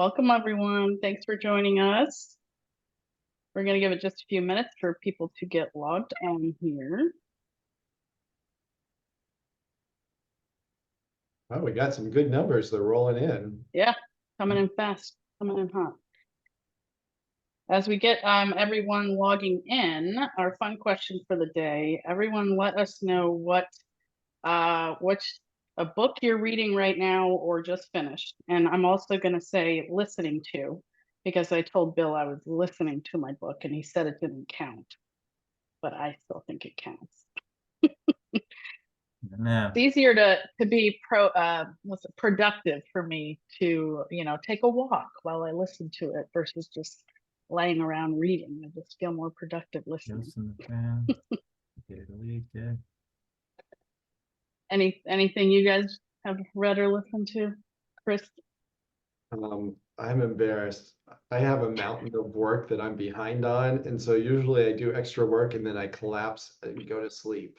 Welcome, everyone. Thanks for joining us. We're going to give it just a few minutes for people to get logged on here. Oh, we got some good numbers. They're rolling in. Yeah, coming in fast, coming in hot. As we get everyone logging in, our fun question for the day, everyone let us know what's a book you're reading right now or just finished. And I'm also going to say listening to, because I told Bill I was listening to my book and he said it didn't count, but I still think it counts. It's easier to be productive for me to, take a walk while I listen to it versus just laying around reading. I just feel more productive listening. Anything you guys have read or listened to, Chris? I'm embarrassed. I have a mountain of work that I'm behind on, and so usually I do extra work and then I collapse and go to sleep.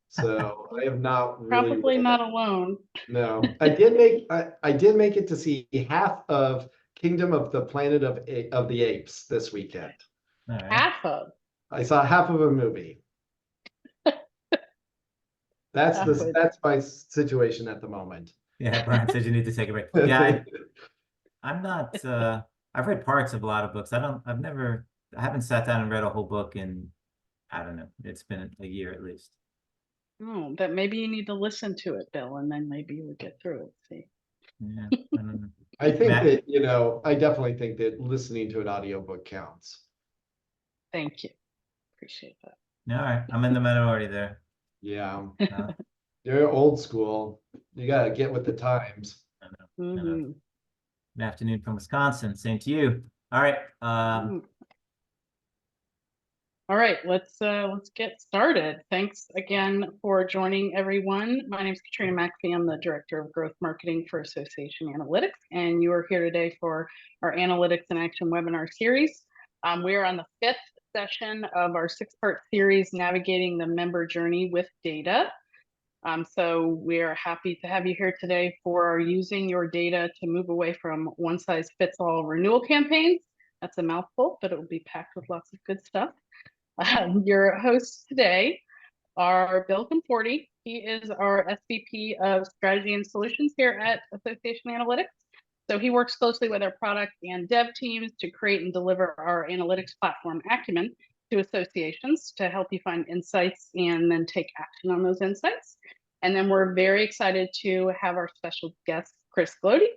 So I have not really Probably not alone. No, I did make it to see half of Kingdom of the Planet of the Apes this weekend. Right. Half of. I saw half of a movie. That's my situation at the moment. Yeah, Brian says you need to take a break. Yeah, I'm not. I've read parts of a lot of books. I haven't sat down and read a whole book in, I don't know. It's been a year at least. Oh, that maybe you need to listen to it, Bill, and then maybe you would get through it. See. Yeah, I don't know. I think that, I definitely think that listening to an audiobook counts. Thank you. Appreciate that. All right, I'm in the minority there. Yeah. You're old school. You gotta get with the times. I know. Good afternoon from Wisconsin. Same to you. All right. All right, let's get started. Thanks again for joining, everyone. My name is Katrina McAfee. I'm the Director of Growth Marketing for Association Analytics, and you are here today for our Analytics in Action webinar series. We are on the 5th session of our 6-part series, Navigating the Member Journey with Data. So we're happy to have you here today for using your data to move away from one-size-fits-all renewal campaigns. That's a mouthful, but it will be packed with lots of good stuff. Your hosts today are Bill Conforti. He is our SVP of Strategy and Solutions here at Association Analytics. So he works closely with our product and dev teams to create and deliver our analytics platform Acumen to associations to help you find insights and then take action on those insights. And then we're very excited to have our special guest, Chris Glody.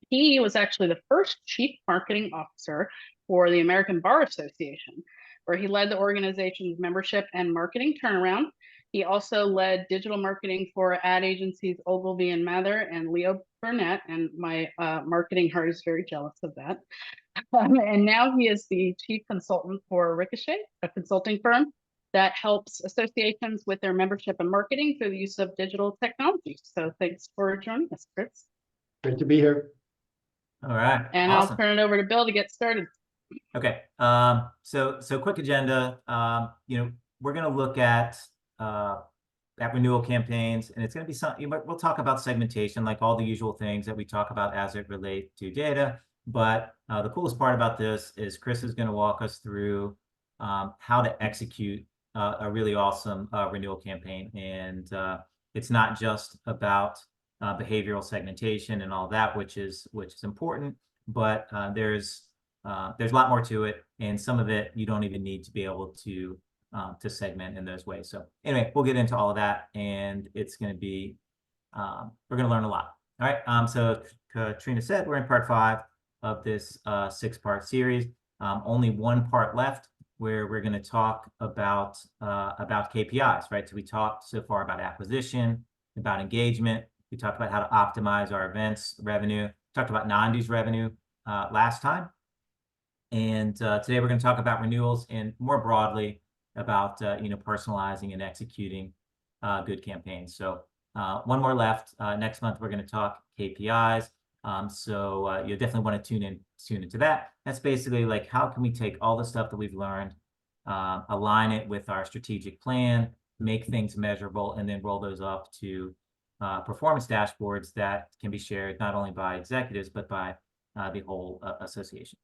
He was actually the first Chief Marketing Officer for the American Bar Association, where he led the organization's membership and marketing turnaround. He also led digital marketing for ad agencies Ogilvy and Mather and Leo Burnett, and my marketing heart is very jealous of that. And now he is the chief consultant for Ricochet, a consulting firm that helps associations with their membership and marketing through the use of digital technology. So thanks for joining us, Chris. Great to be here. All right. And awesome. I'll turn it over to Bill to get started. Okay. So quick agenda. We're going to look at renewal campaigns, and it's going to be something. We'll talk about segmentation, like all the usual things that we talk about as it relates to data. But the coolest part about this is Chris is going to walk us through how to execute a really awesome renewal campaign, and it's not just about behavioral segmentation and all that, which is important, but there's a lot more to it, and some of it you don't even need to be able to segment in those ways. So anyway, we'll get into all of that, and it's going to be we're going to learn a lot. All right. So Katrina said we're in part 5 of this 6-part series. Only one part left, where we're going to talk about KPIs, right? So we talked so far about acquisition, about engagement. We talked about how to optimize our events revenue. We talked about non-dues revenue last time. And today we're going to talk about renewals and more broadly about personalizing and executing good campaigns. So one more left. Next month we're going to talk KPIs. So you definitely want to tune into that. That's basically like, how can we take all the stuff that we've learned, align it with our strategic plan, make things measurable, and then roll those up to performance dashboards that can be shared not only by executives but by the whole association.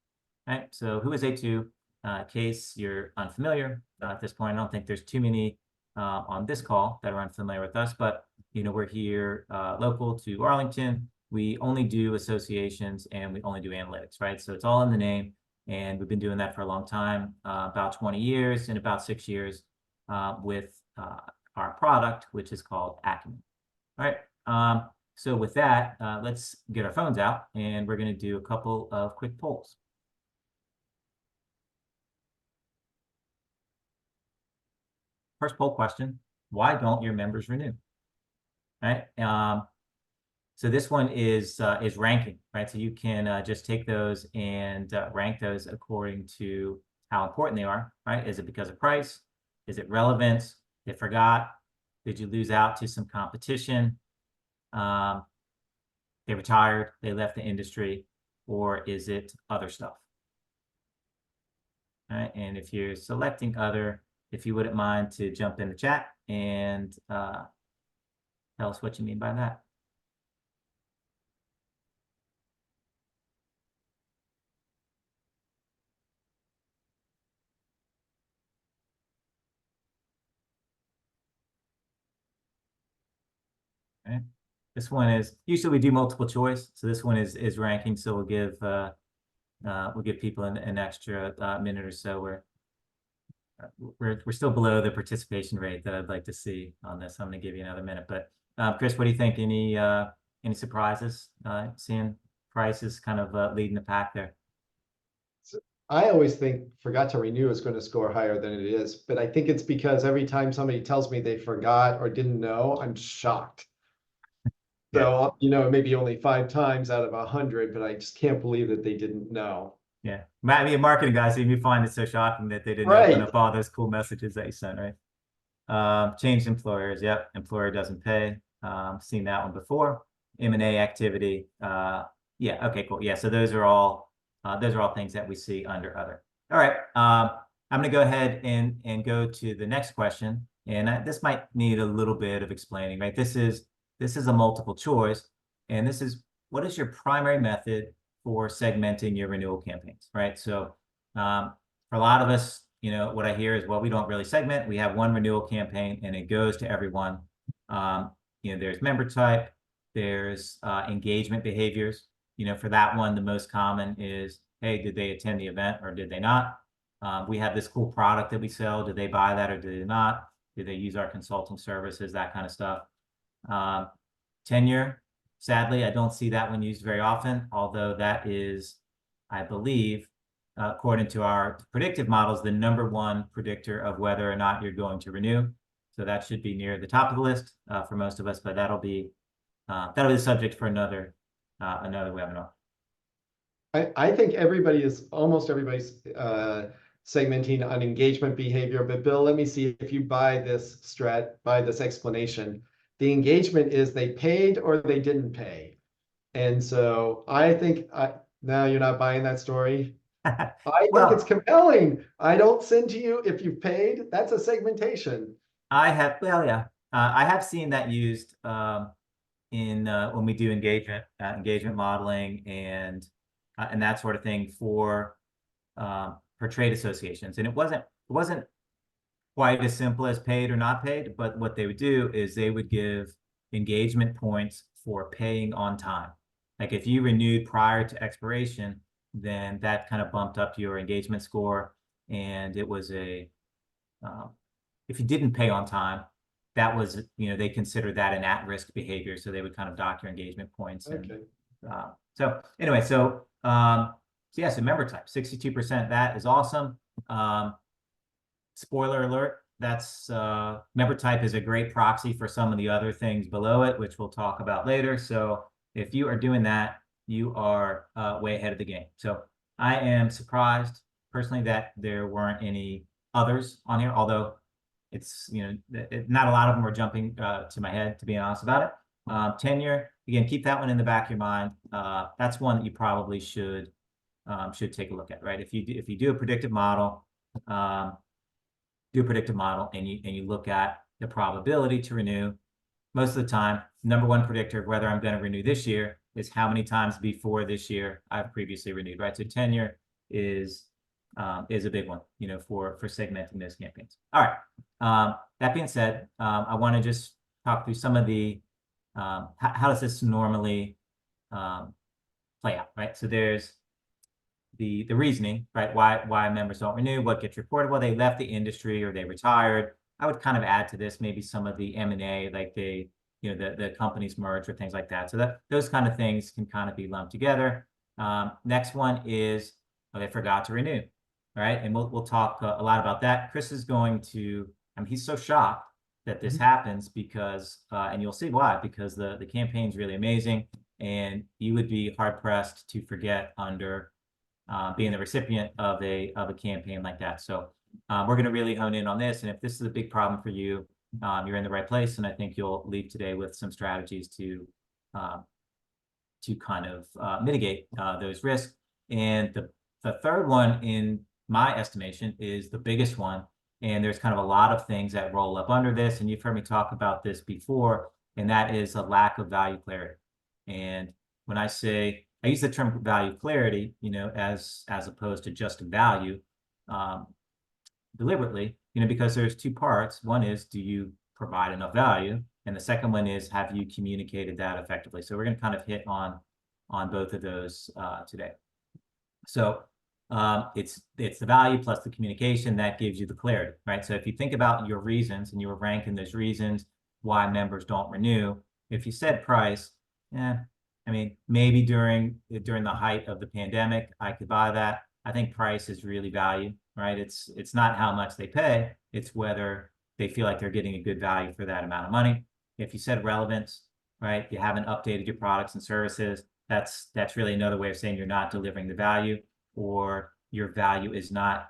All right, so who is A2? In case you're unfamiliar at this point, I don't think there's too many on this call that are unfamiliar with us, but we're here local to Arlington. We only do associations and we only do analytics, right? So it's all in the name, and we've been doing that for a long time, about 20 years and about 6 years with our product, which is called Acumen. All right. So with that, let's get our phones out, and we're going to do a couple of quick polls. First poll question: why don't your members renew? All right. So this one is ranking, right? So you can just take those and rank those according to how important they are, right? Is it because of price? Is it relevance? They forgot? Did you lose out to some competition? They retired, they left the industry, or is it other stuff? All right, and if you're selecting other, if you wouldn't mind to jump in the chat and tell us what you mean by that. Okay. This one is, usually we do multiple choice, so this one is ranking, so we'll give people an extra minute or so. We're still below the participation rate that I'd like to see on this. I'm going to give you another minute, but Chris, what do you think? Any surprises? Seeing prices kind of leading the pack there. I always think forgot to renew is going to score higher than it is, but I think it's because every time somebody tells me they forgot or didn't know, I'm shocked. So, maybe only 5 times out of 100, but I just can't believe that they didn't know. Yeah, I mean, marketing guys, you find it so shocking that they didn't Right. open up all those cool messages that you sent, right? Changed employers. Yep, employer doesn't pay. Seen that one before. M&A activity. Yeah. Okay. Cool. Yeah. So those are all things that we see under other. All right. I'm going to go ahead and go to the next question, and this might need a little bit of explaining, right? This is a multiple choice, and this is, what is your primary method for segmenting your renewal campaigns, right? So for a lot of us, what I hear is, well, we don't really segment. We have one renewal campaign and it goes to everyone. There's member type, there's engagement behaviors. For that one, the most common is, hey, did they attend the event or did they not? We have this cool product that we sell. Did they buy that or did they not? Did they use our consulting services, that kind of stuff? Tenure, sadly, I don't see that one used very often, although that is, I believe, according to our predictive models, the #1 predictor of whether or not you're going to renew. So that should be near the top of the list for most of us, but that'll be the subject for another webinar. I think almost everybody's segmenting on engagement behavior, but Bill, let me see if you buy this explanation. The engagement is they paid or they didn't pay. And so I think, now you're not buying that story. I think it's compelling. I don't send to you if you've paid. That's a segmentation. I have seen that used in when we do engagement modeling and that sort of thing for trade associations. And it wasn't quite as simple as paid or not paid, but what they would do is they would give engagement points for paying on time. Like if you renewed prior to expiration, then that kind of bumped up your engagement score. And it was if you didn't pay on time, that was, they considered that an at-risk behavior. So they would kind of dock your engagement points. Okay. So anyway, so yes, member type, 62%, that is awesome. Spoiler alert, that's member type is a great proxy for some of the other things below it, which we'll talk about later. So if you are doing that, you are way ahead of the game. So I am surprised personally that there weren't any others on here, although it's, not a lot of them were jumping to my head, to be honest about it. Tenure, again, keep that one in the back of your mind. That's one that you probably should take a look at, right? If you do a predictive model, and you look at the probability to renew, most of the time, #1 predictor of whether I'm going to renew this year is how many times before this year I've previously renewed, right? So tenure is a big one, you know, for segmenting those campaigns. All right. That being said, I want to just talk through some of the how does this normally play out, right? So there's the reasoning, right? Why members don't renew, what gets reported, well, they left the industry or they retired. I would kind of add to this maybe some of the M&A, like they, you know, the companies merge or things like that. So that those kind of things can kind of be lumped together. Next one is, oh, they forgot to renew, right? And we'll talk a lot about that. Chris is going to, I mean, he's so shocked that this happens because, and you'll see why, because the campaign's really amazing, and you would be hard pressed to forget under being the recipient of a campaign like that. So we're going to really hone in on this, and if this is a big problem for you, you're in the right place, and I think you'll leave today with some strategies to kind of mitigate those risks. And the third one, in my estimation, is the biggest one. And there's kind of a lot of things that roll up under this, and you've heard me talk about this before, and that is a lack of value clarity. And when I say, I use the term value clarity, you know, as opposed to just value, deliberately, you know, because there's two parts. One is, do you provide enough value? And the second one is, have you communicated that effectively? So we're going to kind of hit on both of those today. So it's the value plus the communication that gives you the clarity, right? So if you think about your reasons and you were ranking those reasons why members don't renew, if you said price, I mean, maybe during the height of the pandemic, I could buy that. I think price is really value, right? It's not how much they pay, it's whether they feel like they're getting a good value for that amount of money. If you said relevance, right? You haven't updated your products and services. That's really another way of saying you're not delivering the value, or your value is not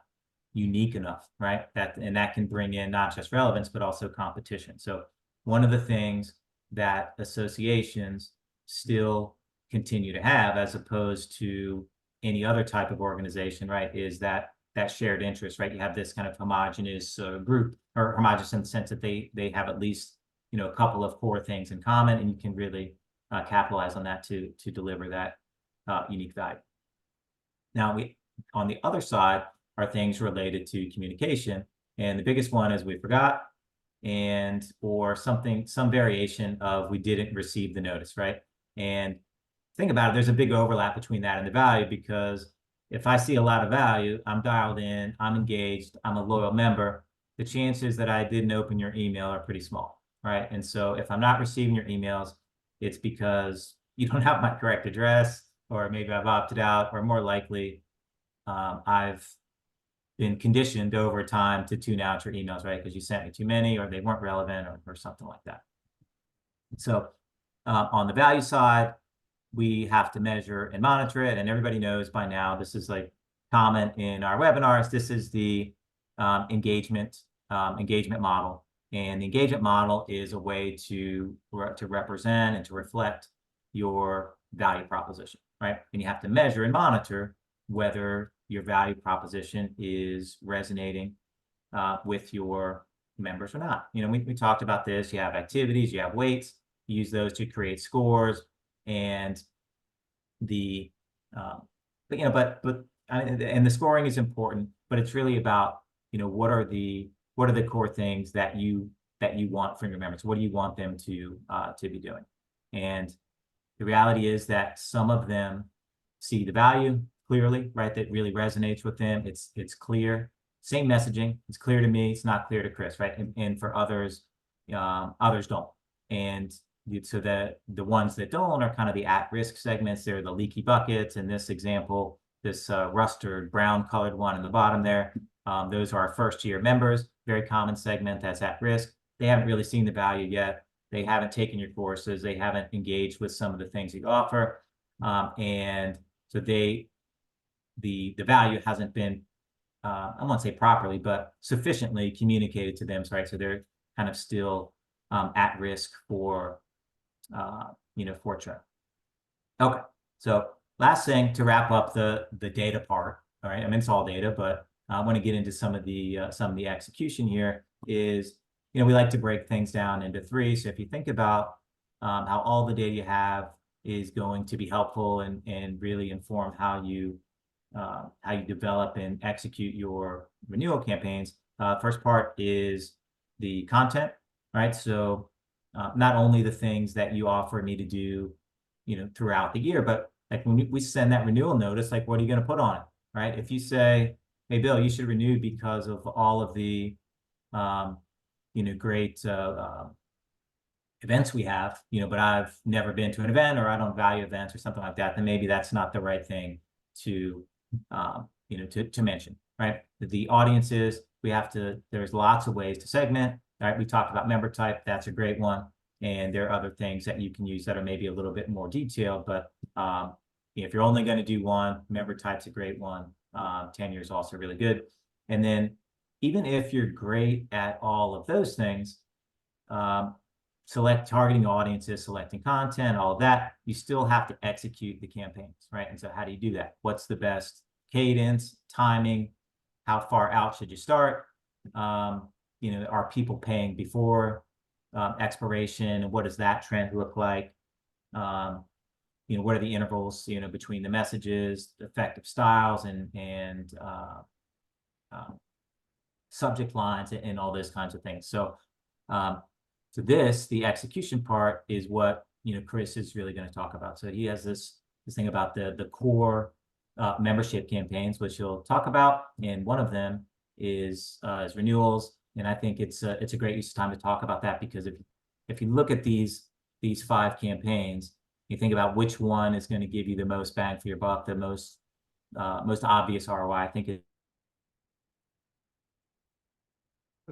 unique enough, right? And that can bring in not just relevance, but also competition. So one of the things that associations still continue to have, as opposed to any other type of organization, right, is that shared interest, right? You have this kind of homogenous group, or homogenous in the sense that they have at least, you know, a couple of core things in common, and you can really capitalize on that to deliver that unique value. Now, on the other side are things related to communication, and the biggest one is we forgot, or some variation of we didn't receive the notice, right? And think about it, there's a big overlap between that and the value, because if I see a lot of value, I'm dialed in, I'm engaged, I'm a loyal member, the chances that I didn't open your email are pretty small, right? And so if I'm not receiving your emails, it's because you don't have my correct address, or maybe I've opted out, or more likely, I've been conditioned over time to tune out your emails, right? Because you sent me too many, or they weren't relevant, or something like that. So on the value side, we have to measure and monitor it. And everybody knows by now, this is like common in our webinars, this is the engagement model. And the engagement model is a way to represent and to reflect your value proposition, right? And you have to measure and monitor whether your value proposition is resonating with your members or not. You know, we talked about this. You have activities, you have weights, you use those to create scores, and the and the scoring is important, but it's really about, you know, what are the core things that you want from your members? What do you want them to be doing? And the reality is that some of them see the value clearly, right? That really resonates with them. It's clear. Same messaging. It's clear to me. It's not clear to Chris, right? And for others, others don't. And so the ones that don't are kind of the at-risk segments. They're the leaky buckets. In this example, this rusted brown colored one in the bottom there, those are our first-year members. Very common segment that's at risk. They haven't really seen the value yet. They haven't taken your courses. They haven't engaged with some of the things you offer, and so the value hasn't been, I won't say properly, but sufficiently communicated to them, right? So they're kind of still at risk for for churn. Okay, so last thing to wrap up the data part. All right, I mean, it's all data, but I want to get into some of the execution here. Is, we like to break things down into three. So if you think about how all the data you have is going to be helpful and really inform how you develop and execute your renewal campaigns. First part is the content, right? So not only the things that you offer me to do, throughout the year, but like when we send that renewal notice, like what are you going to put on it, right? If you say, hey, Bill, you should renew because of all of the, great events we have, but I've never been to an event or I don't value events or something like that, then maybe that's not the right thing to, to mention, right? The audiences, there's lots of ways to segment, right? We talked about member type. That's a great one. And there are other things that you can use that are maybe a little bit more detailed, but if you're only going to do one, member type's a great one. Tenure is also really good. And then even if you're great at all of those things, select targeting audiences, selecting content, all of that, you still have to execute the campaigns, right? And so how do you do that? What's the best cadence, timing? How far out should you start? Are people paying before expiration? And what does that trend look like? What are the intervals, between the messages, effective styles, and subject lines, and all those kinds of things. So, the execution part is what Chris is really going to talk about. So he has this thing about the core membership campaigns, which he'll talk about, and one of them is renewals. And I think it's a great use of time to talk about that, because if you look at these 5 campaigns, you think about which one is going to give you the most bang for your buck, the most obvious ROI. I think it.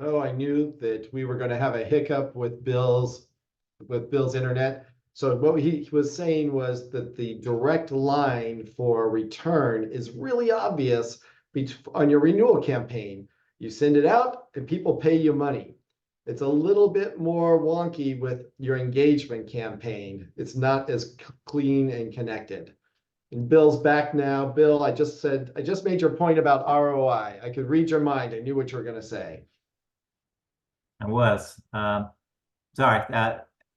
Oh, I knew that we were going to have a hiccup with Bill's internet. So what he was saying was that the direct line for return is really obvious on your renewal campaign. You send it out and people pay you money. It's a little bit more wonky with your engagement campaign. It's not as clean and connected. And Bill's back now. Bill, I just made your point about ROI. I could read your mind. I knew what you were going to say. I was. Sorry.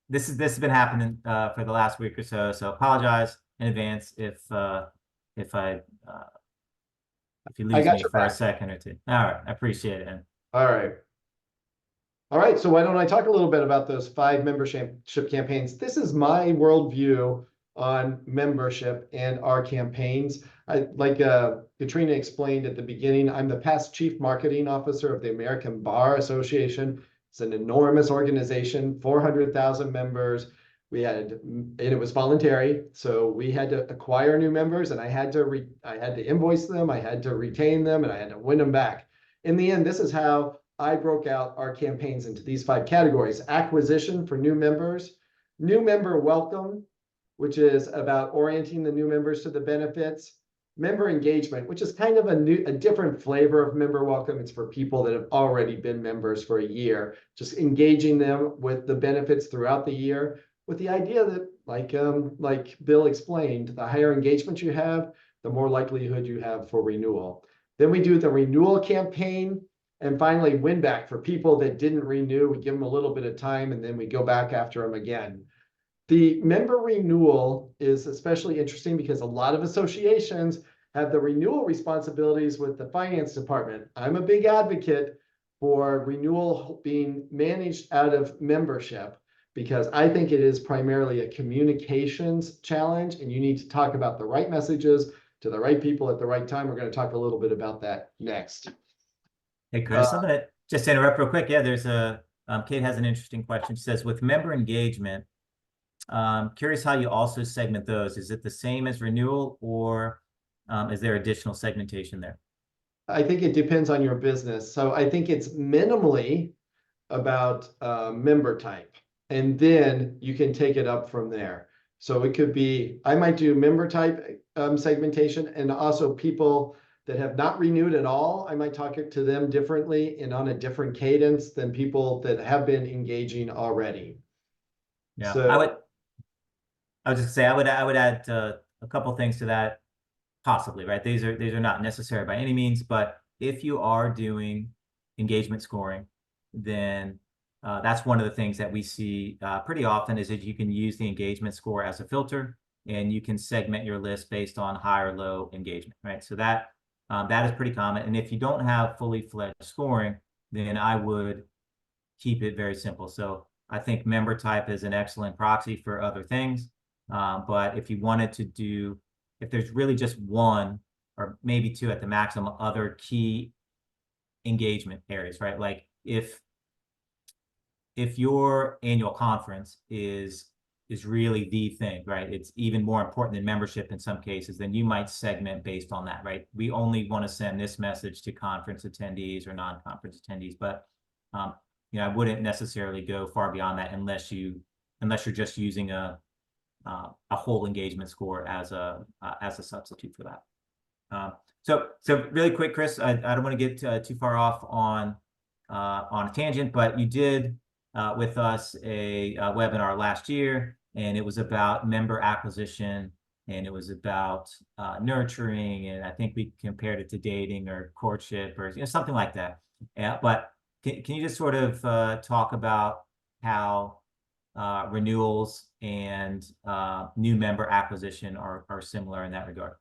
This has been happening for the last week or so. So apologize in advance if you lose me for a second or two. All right, I appreciate it. All right. So why don't I talk a little bit about those 5 membership campaigns? This is my worldview on membership and our campaigns. Like Katrina explained at the beginning, I'm the past chief marketing officer of the American Bar Association. It's an enormous organization, 400,000 members. And it was voluntary, so we had to acquire new members, and I had to invoice them, I had to retain them, and I had to win them back. In the end, this is how I broke out our campaigns into these 5 categories: acquisition for new members, new member welcome, which is about orienting the new members to the benefits, member engagement, which is kind of a different flavor of member welcome. It's for people that have already been members for a year, just engaging them with the benefits throughout the year, with the idea that, like Bill explained, the higher engagement you have, the more likelihood you have for renewal. Then we do the renewal campaign, and finally win back for people that didn't renew. We give them a little bit of time, and then we go back after them again. The member renewal is especially interesting because a lot of associations have the renewal responsibilities with the finance department. I'm a big advocate for renewal being managed out of membership, because I think it is primarily a communications challenge, and you need to talk about the right messages to the right people at the right time. We're going to talk a little bit about that next. Hey, Chris, I'm going to just interrupt real quick. Yeah, there's Kate has an interesting question. She says, with member engagement, curious how you also segment those. Is it the same as renewal, or is there additional segmentation there? I think it depends on your business. So I think it's minimally about member type, and then you can take it up from there. So it could be, I might do member type segmentation, and also people that have not renewed at all. I might talk to them differently and on a different cadence than people that have been engaging already. Yeah, so, I was just say I would add a couple things to that, possibly, right? These are not necessary by any means, but if you are doing engagement scoring, then that's one of the things that we see pretty often, is that you can use the engagement score as a filter and you can segment your list based on high or low engagement, right? So that is pretty common. And if you don't have fully fledged scoring, then I would keep it very simple. So I think member type is an excellent proxy for other things. But if you wanted to do, if there's really just one or maybe two at the maximum other key engagement areas, right? Like if your annual conference is really the thing, right? It's even more important than membership in some cases, then you might segment based on that, right? We only want to send this message to conference attendees or non-conference attendees, but you know, I wouldn't necessarily go far beyond that unless you're just using a whole engagement score as a substitute for that. So really quick, Chris, I don't want to get too far off on a tangent, but you did with us a webinar last year, and it was about member acquisition, and it was about nurturing, and I think we compared it to dating or courtship or something like that. Yeah, but can you just sort of talk about how renewals and new member acquisition are similar in that regard?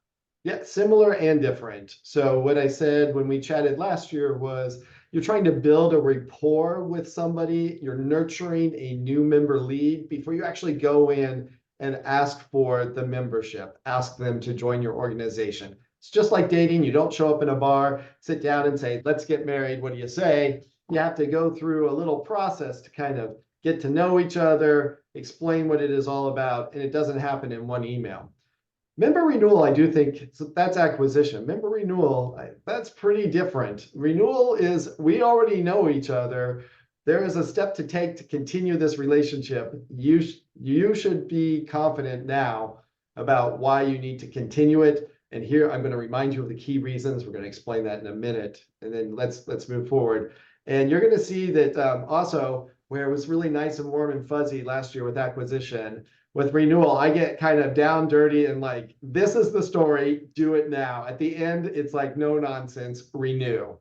Yeah, similar and different. So what I said when we chatted last year was you're trying to build a rapport with somebody. You're nurturing a new member lead before you actually go in and ask for the membership, ask them to join your organization. It's just like dating. You don't show up in a bar, sit down and say, let's get married. What do you say? You have to go through a little process to kind of get to know each other, explain what it is all about, and it doesn't happen in one email. Member renewal, I do think that's acquisition. Member renewal, that's pretty different. Renewal is we already know each other. There is a step to take to continue this relationship. You should be confident now about why you need to continue it. And here I'm going to remind you of the key reasons. We're going to explain that in a minute, and then let's move forward. And you're going to see that also where it was really nice and warm and fuzzy last year with acquisition. With renewal, I get kind of down dirty and like, this is the story, do it now. At the end, it's like, no nonsense, renew.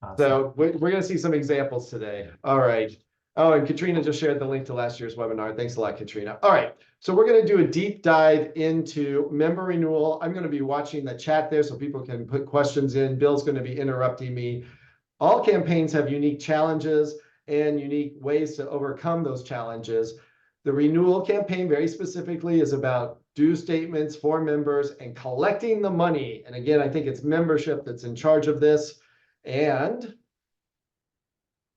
Awesome. So we're going to see some examples today. All right. Oh, and Katrina just shared the link to last year's webinar. Thanks a lot, Katrina. All right. So we're going to do a deep dive into member renewal. I'm going to be watching the chat there so people can put questions in. Bill's going to be interrupting me. All campaigns have unique challenges and unique ways to overcome those challenges. The renewal campaign very specifically is about due statements for members and collecting the money. And again, I think it's membership that's in charge of this. And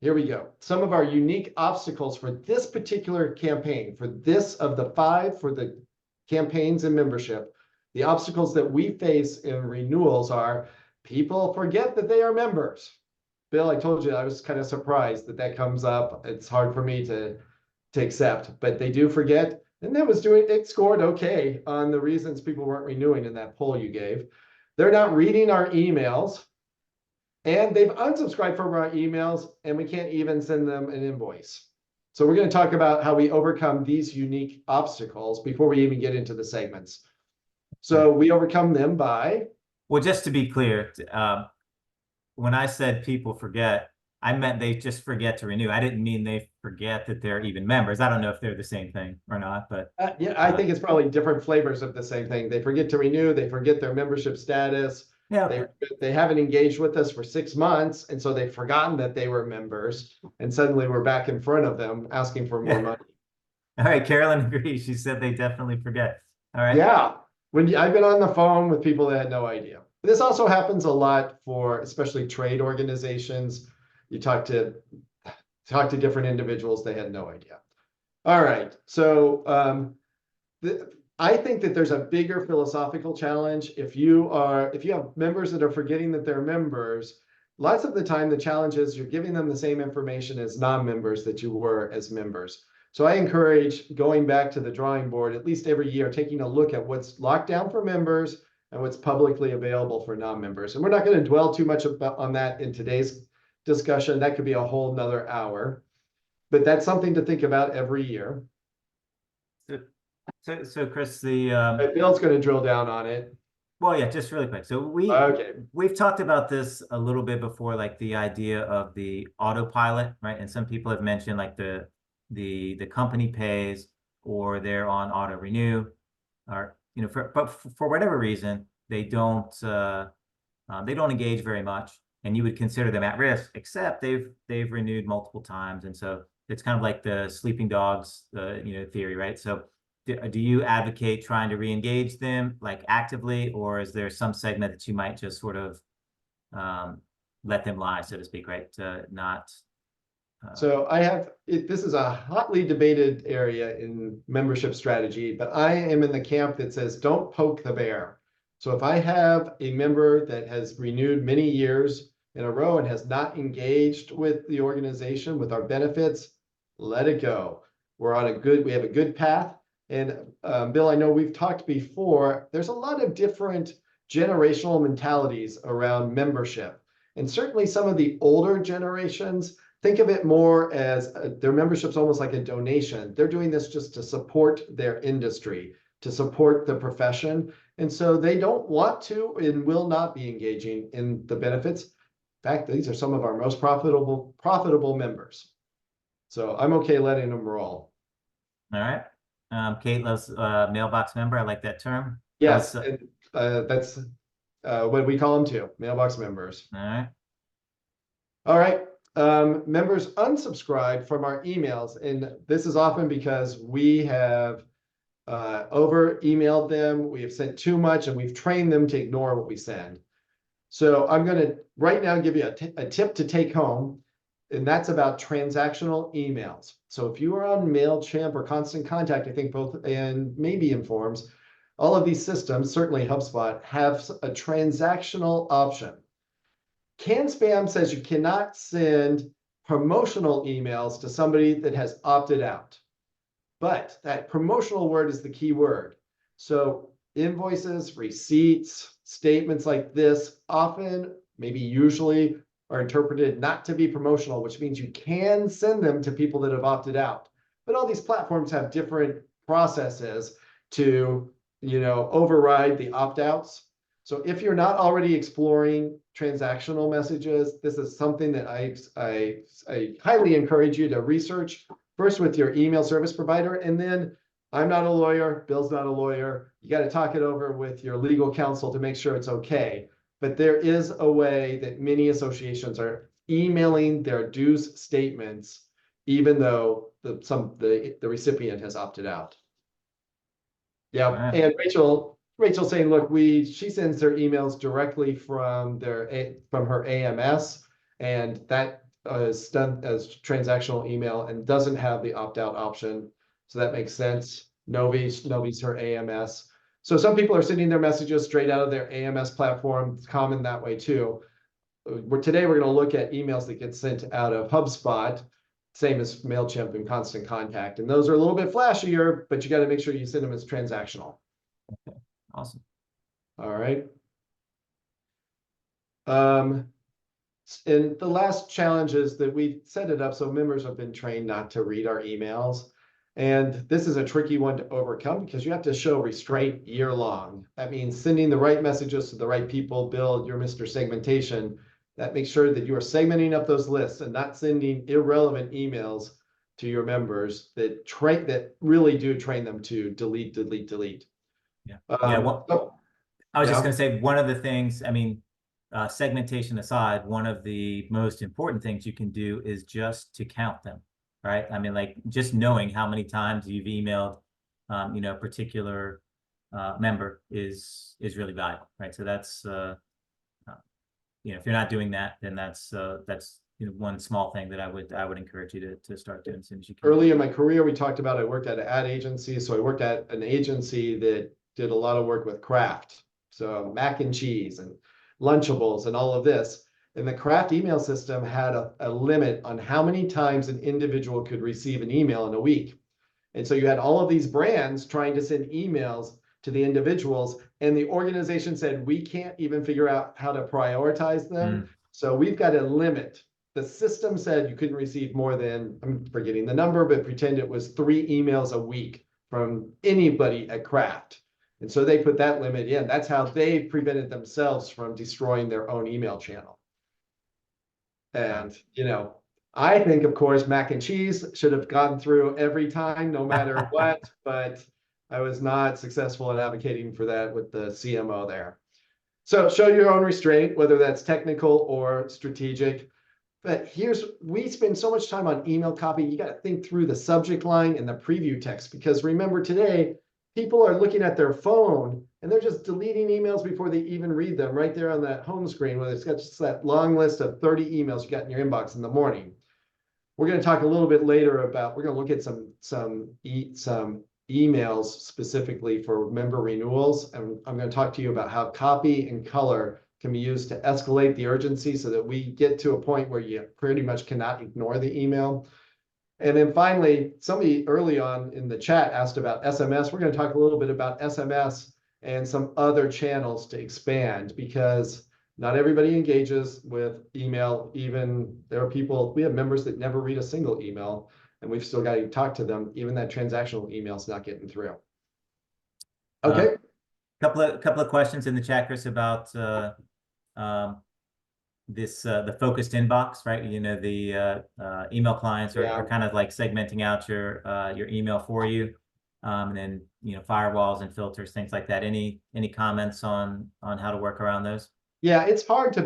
here we go. Some of our unique obstacles for this particular campaign, for this of the 5 for the campaigns and membership, the obstacles that we face in renewals are people forget that they are members. Bill, I told you I was kind of surprised that that comes up. It's hard for me to accept, but they do forget. And it scored okay on the reasons people weren't renewing in that poll you gave. They're not reading our emails, and they've unsubscribed from our emails, and we can't even send them an invoice. So we're going to talk about how we overcome these unique obstacles before we even get into the segments. So we overcome them by... Well, just to be clear, when I said people forget, I meant they just forget to renew. I didn't mean they forget that they're even members. I don't know if they're the same thing or not, but yeah, I think it's probably different flavors of the same thing. They forget to renew. They forget their membership status. yeah, They haven't engaged with us for 6 months, and so they've forgotten that they were members. And suddenly we're back in front of them asking for more money. All right, Carolyn agrees. She said they definitely forget. All right. Yeah, I've been on the phone with people that had no idea. This also happens a lot for especially trade organizations. You talk to different individuals, they had no idea. All right, so I think that there's a bigger philosophical challenge. If you have members that are forgetting that they're members, lots of the time the challenge is you're giving them the same information as non-members that you were as members. So I encourage going back to the drawing board at least every year, taking a look at what's locked down for members and what's publicly available for non-members. And we're not going to dwell too much on that in today's discussion. That could be a whole nother hour, but that's something to think about every year. So Chris, the Bill's going to drill down on it. Well, yeah, just really quick. So we've talked about this a little bit before, like the idea of the autopilot, right? And some people have mentioned like the company pays or they're on auto renew, or but for whatever reason they don't engage very much, and you would consider them at risk, except they've renewed multiple times, and so it's kind of like the sleeping dogs theory, right? So do you advocate trying to re-engage them like actively, or is there some segment that you might just sort of let them lie, so to speak, right? Not. So this is a hotly debated area in membership strategy, but I am in the camp that says don't poke the bear. So if I have a member that has renewed many years in a row and has not engaged with the organization, with our benefits, let it go. We have a good path. And Bill, I know we've talked before, there's a lot of different generational mentalities around membership. And certainly some of the older generations think of it more as their membership's almost like a donation. They're doing this just to support their industry, to support the profession. And so they don't want to and will not be engaging in the benefits. In fact, these are some of our most profitable members. So I'm okay letting them roll. All right. Kate loves mailbox member. I like that term. Yes, that's what we call them too, mailbox members. All right. All right. Members unsubscribe from our emails, and this is often because we have over emailed them, we have sent too much, and we've trained them to ignore what we send. So I'm going to right now give you a tip to take home, and that's about transactional emails. So if you are on MailChimp or Constant Contact, I think both, and maybe Informs, all of these systems, certainly HubSpot, have a transactional option. CanSpam says you cannot send promotional emails to somebody that has opted out. But that promotional word is the key word. So invoices, receipts, statements like this often, maybe usually, are interpreted not to be promotional, which means you can send them to people that have opted out. But all these platforms have different processes to, override the opt-outs. So if you're not already exploring transactional messages, this is something that I highly encourage you to research first with your email service provider. And then I'm not a lawyer, Bill's not a lawyer. You got to talk it over with your legal counsel to make sure it's okay. But there is a way that many associations are emailing their dues statements, even though the recipient has opted out. Yeah, Right. and Rachel saying, look, she sends their emails directly from her AMS, and that is done as transactional email and doesn't have the opt-out option. So that makes sense. Novi's her AMS. So some people are sending their messages straight out of their AMS platform. It's common that way too. Today we're going to look at emails that get sent out of HubSpot, same as MailChimp and Constant Contact. And those are a little bit flashier, but you got to make sure you send them as transactional. Okay. Awesome. All right. And the last challenge is that we set it up so members have been trained not to read our emails. And this is a tricky one to overcome because you have to show restraint year long. That means sending the right messages to the right people. Bill, you're Mr. Segmentation. That makes sure that you are segmenting up those lists and not sending irrelevant emails to your members that really do train them to delete. Yeah. Well, I was just going to say, one of the things, I mean, segmentation aside, one of the most important things you can do is just to count them, right? I mean, like just knowing how many times you've emailed, a particular member is really valuable, right? So that's, if you're not doing that, then that's one small thing that I would encourage you to start doing as soon as you can. Early in my career, we talked about I worked at an ad agency. So I worked at an agency that did a lot of work with Kraft. So mac and cheese and Lunchables and all of this. And the Kraft email system had a limit on how many times an individual could receive an email in a week. And so you had all of these brands trying to send emails to the individuals, and the organization said, we can't even figure out how to prioritize them. So we've got a limit. The system said you couldn't receive more than, I'm forgetting the number, but pretend it was 3 emails a week from anybody at Kraft. And so they put that limit in. That's how they prevented themselves from destroying their own email channel. And, I think, of course, mac and cheese should have gone through every time, no matter what, but I was not successful in advocating for that with the CMO there. So show your own restraint, whether that's technical or strategic. But we spend so much time on email copy. You got to think through the subject line and the preview text, because remember today, people are looking at their phone and they're just deleting emails before they even read them right there on that home screen, where it's got just that long list of 30 emails you got in your inbox in the morning. We're going to talk a little bit later about, we're going to look at some emails specifically for member renewals. And I'm going to talk to you about how copy and color can be used to escalate the urgency so that we get to a point where you pretty much cannot ignore the email. And then finally, somebody early on in the chat asked about SMS. We're going to talk a little bit about SMS and some other channels to expand, because not everybody engages with email. Even there are people, we have members that never read a single email, and we've still got to talk to them. Even that transactional email is not getting through. Okay. Couple of questions in the chat, Chris, about this the focused inbox, right? You know, the email clients are kind of like segmenting out your email for you, and then, you know, firewalls and filters, things like that. Any comments on how to work around those? Yeah, it's hard to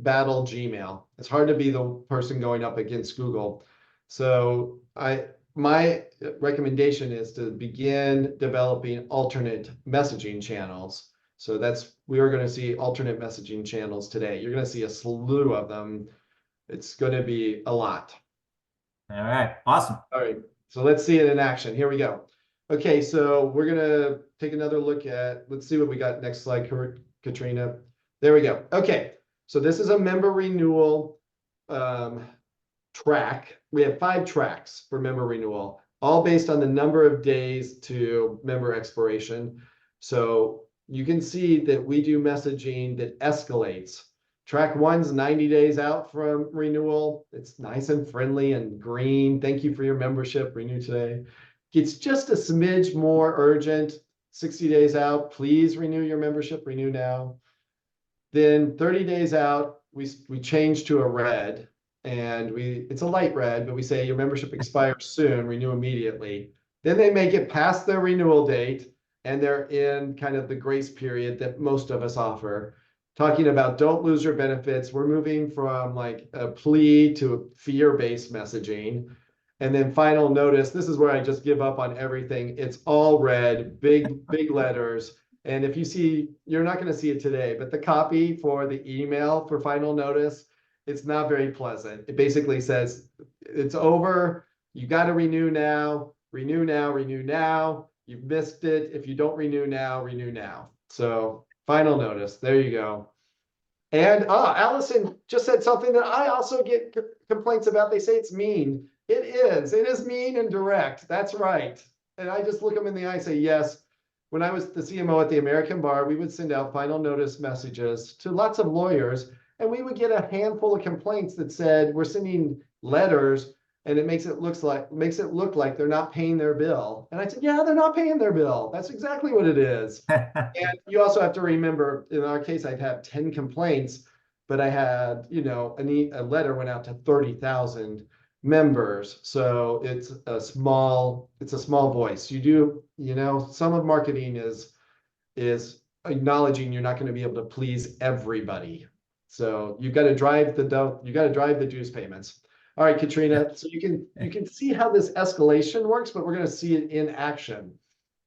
battle Gmail. It's hard to be the person going up against Google. So my recommendation is to begin developing alternate messaging channels. So we are going to see alternate messaging channels today. You're going to see a slew of them. It's going to be a lot. All right, awesome. All right, so let's see it in action. Here we go. Okay, so we're going to take another look at, let's see what we got. Next slide, Katrina. There we go. Okay, so this is a member renewal track. We have 5 tracks for member renewal, all based on the number of days to member expiration. So you can see that we do messaging that escalates. Track 1's 90 days out from renewal. It's nice and friendly and green. Thank you for your membership. Renew today. It's just a smidge more urgent. 60 days out, please renew your membership. Renew now. Then 30 days out, we change to a red, and it's a light red, but we say your membership expires soon. Renew immediately. Then they make it past their renewal date, and they're in kind of the grace period that most of us offer. Talking about don't lose your benefits. We're moving from like a plea to fear-based messaging. And then final notice, this is where I just give up on everything. It's all red, big letters. And if you see, you're not going to see it today, but the copy for the email for final notice, it's not very pleasant. It basically says it's over. You got to renew now, renew now, renew now. You've missed it. If you don't renew now, renew now. So final notice. There you go. And Allison just said something that I also get complaints about. They say it's mean. It is mean and direct. That's right. And I just look them in the eye and say, yes. When I was the CMO at the American Bar, we would send out final notice messages to lots of lawyers, and we would get a handful of complaints that said, we're sending letters and it makes it look like they're not paying their bill. And I said, yeah, they're not paying their bill. That's exactly what it is. And you also have to remember, in our case, I'd have 10 complaints, but I had, you know, a letter went out to 30,000 members. So it's a small voice. You know, some of marketing is acknowledging you're not going to be able to please everybody. So you got to drive the dues payments. All right, Katrina. So you can see how this escalation works, but we're going to see it in action.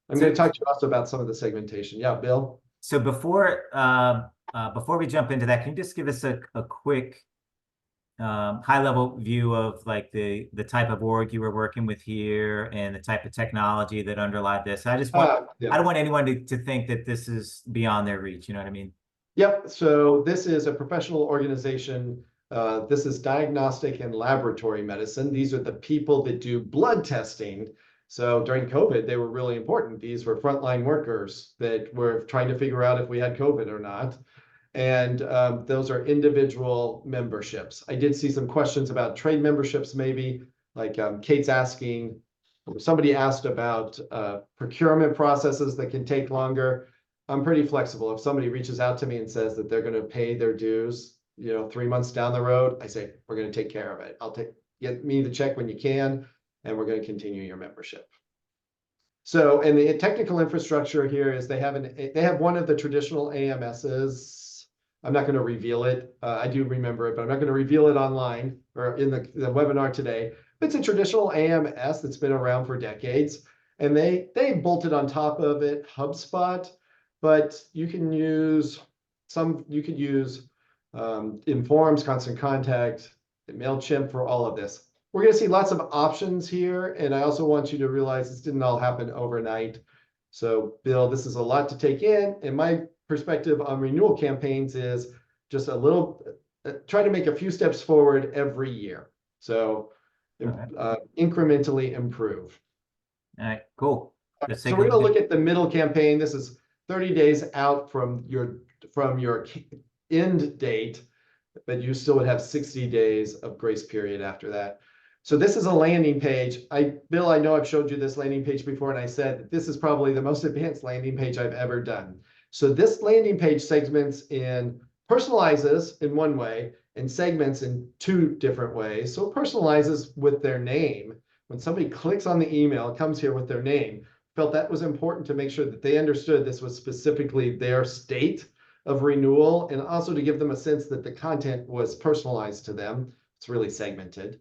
I'm going to talk to you also about some of the segmentation. Yeah, Bill. So before we jump into that, can you just give us a quick high-level view of like the type of org you were working with here and the type of technology that underlied this? I just want I don't want anyone to think that this is beyond their reach. You know what I mean? Yep. So this is a professional organization. This is diagnostic and laboratory medicine. These are the people that do blood testing. So during COVID, they were really important. These were frontline workers that were trying to figure out if we had COVID or not. And those are individual memberships. I did see some questions about trade memberships, maybe like Kate's asking, somebody asked about procurement processes that can take longer. I'm pretty flexible. If somebody reaches out to me and says that they're going to pay their dues, 3 months down the road, I say, we're going to take care of it. Get me the check when you can, and we're going to continue your membership. So, and the technical infrastructure here is they have one of the traditional AMSs. I'm not going to reveal it. I do remember it, but I'm not going to reveal it online or in the webinar today. It's a traditional AMS that's been around for decades, and they bolted on top of it HubSpot, but you can use Informs, Constant Contact, MailChimp for all of this. We're going to see lots of options here, and I also want you to realize this didn't all happen overnight. So, Bill, this is a lot to take in, and my perspective on renewal campaigns is just try to make a few steps forward every year. So, incrementally improve. All right, cool. So we're going to look at the middle campaign. This is 30 days out from your end date, but you still would have 60 days of grace period after that. So this is a landing page. Bill, I know I've showed you this landing page before, and I said that this is probably the most advanced landing page I've ever done. So this landing page personalizes in one way and segments in two different ways. So it personalizes with their name. When somebody clicks on the email, it comes here with their name. Felt that was important to make sure that they understood this was specifically their state of renewal, and also to give them a sense that the content was personalized to them. It's really segmented.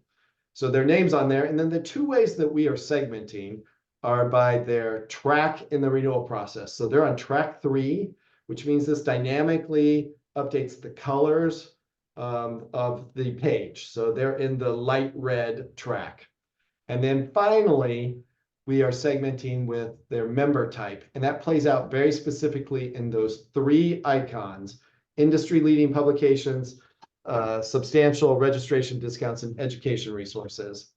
So their name's on there. And then the two ways that we are segmenting are by their track in the renewal process. So they're on track 3, which means this dynamically updates the colors of the page. So they're in the light red track. And then finally, we are segmenting with their member type. And that plays out very specifically in those 3 icons: industry-leading publications, substantial registration discounts, and education resources.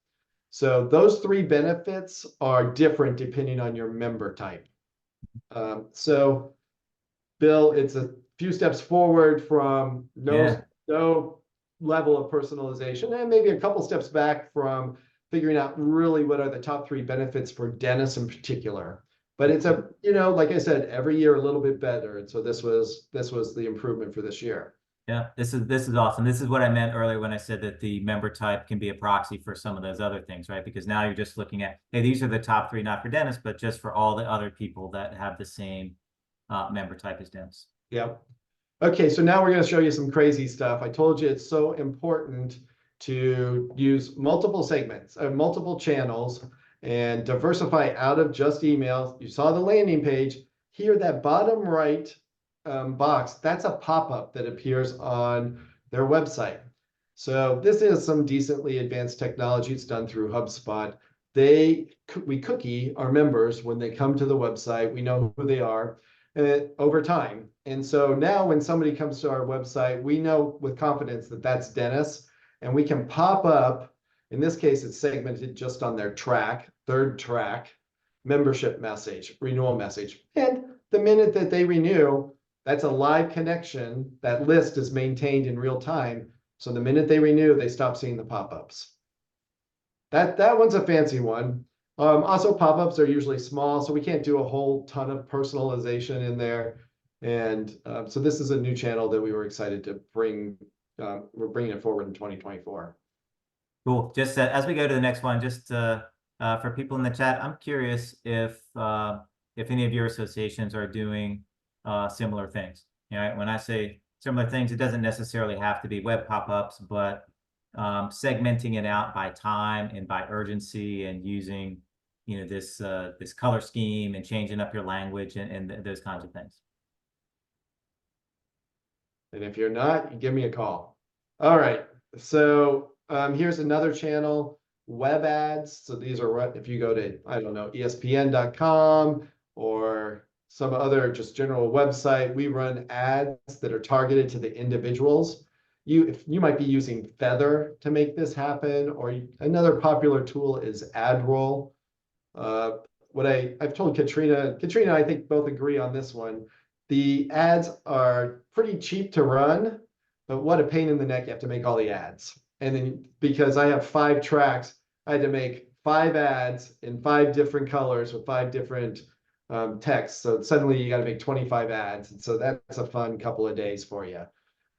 So those 3 benefits are different depending on your member type. So, Bill, it's a few steps forward from no level of personalization, and maybe a couple steps back from figuring out really what are the top 3 benefits for dentists in particular. But it's like I said, every year a little bit better. And so this was the improvement for this year. Yeah, this is awesome. This is what I meant earlier when I said that the member type can be a proxy for some of those other things, right? Because now you're just looking at, hey, these are the top 3, not for dentists, but just for all the other people that have the same member type as dentists. Yep. Okay, so now we're going to show you some crazy stuff. I told you it's so important to use multiple segments, multiple channels, and diversify out of just emails. You saw the landing page. Here, that bottom right box, that's a pop-up that appears on their website. So this is some decently advanced technology. It's done through HubSpot. We cookie our members when they come to the website. We know who they are over time. And so now when somebody comes to our website, we know with confidence that that's Dennis, and we can pop up. In this case, it's segmented just on their track, 3rd track, membership message, renewal message. And the minute that they renew, that's a live connection. That list is maintained in real time. So the minute they renew, they stop seeing the pop-ups. That one's a fancy one. Also, pop-ups are usually small, so we can't do a whole ton of personalization in there. And so this is a new channel that we were excited to bring. We're bringing it forward in 2024. Cool. Just as we go to the next one, just for people in the chat, I'm curious if any of your associations are doing similar things. When I say similar things, it doesn't necessarily have to be web pop-ups, but segmenting it out by time and by urgency, and using this color scheme and changing up your language and those kinds of things. And if you're not, give me a call. All right. So here's another channel, web ads. So these are what, if you go to, I don't know, ESPN.com or some other just general website, we run ads that are targeted to the individuals. You might be using Feather to make this happen, or another popular tool is AdRoll. I've told Katrina and I think both agree on this one. The ads are pretty cheap to run, but what a pain in the neck you have to make all the ads. And then because I have 5 tracks, I had to make 5 ads in 5 different colors with 5 different texts. So suddenly you got to make 25 ads. And so that's a fun couple of days for you.